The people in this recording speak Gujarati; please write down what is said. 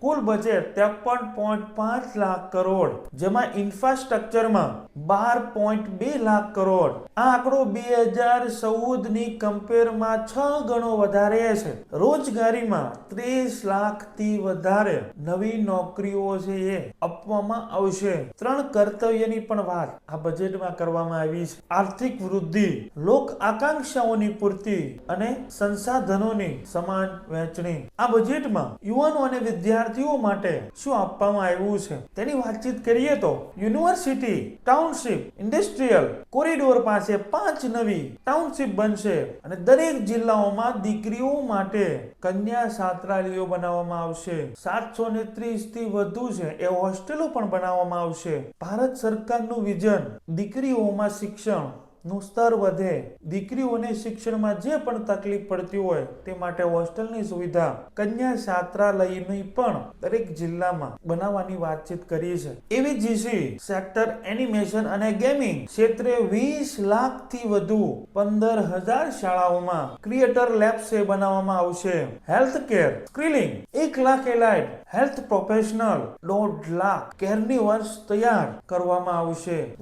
કુલ બજેટ 53.5 લાખ કરોડ, જેમાં ઇન્ફ્રાસ્ટ્રક્ચરમાં 12.2 લાખ કરોડ. આ આંકડો 2014 ની કમ્પેરમાં 6 ગણો વધારે છે. રોજગારીમાં 30 લાખથી વધારે નવી નોકરીઓ છે એ આપવામાં આવશે. 3 કર્તવ્યની પણ વાત આ બજેટમાં કરવામાં આવી છે. આર્થિક વૃદ્ધિ, લોક આકાંક્ષાઓની પૂર્તિ અને સંસાધનોની સમાન વહેંચણી. આ બજેટમાં યુવાનો અને વિદ્યાર્થીઓ માટે શું આપવામાં આવ્યું છે તેની વાતચીત કરીએ તો યુનિવર્સિટી, ટાઉનશીપ, ઇન્ડસ્ટ્રીયલ કોરિડોર પાસે 5 નવી ટાઉનશીપ બનશે અને દરેક જિલ્લાઓમાં દીકરીઓ માટે કન્યા છાત્રાલયો બનાવવામાં આવશે. 730 થી વધુ છે એ હોસ્ટેલો પણ બનાવવામાં આવશે. ભારત સરકારનું વિઝન દીકરીઓમાં શિક્ષણ નું સ્તર વધે, દીકરીઓને શિક્ષણમાં જે પણ તકલીફ પડતી હોય તે માટે હોસ્ટેલની સુવિધા, કન્યા છાત્રાલયની પણ દરેક જિલ્લામાં બનાવવાની વાતચીત કરી છે. એવીજીસી સેક્ટર એનિમેશન અને ગેમિંગ ક્ષેત્રે 20 લાખથી વધુ 15,000 શાળાઓમાં ક્રિએટર લેબ્સ બનાવવામાં આવશે. Health care skilling 1 lakh allied health professional, 1.5 lakh કેરની વર્ષ તૈયાર કરવામાં આવશે.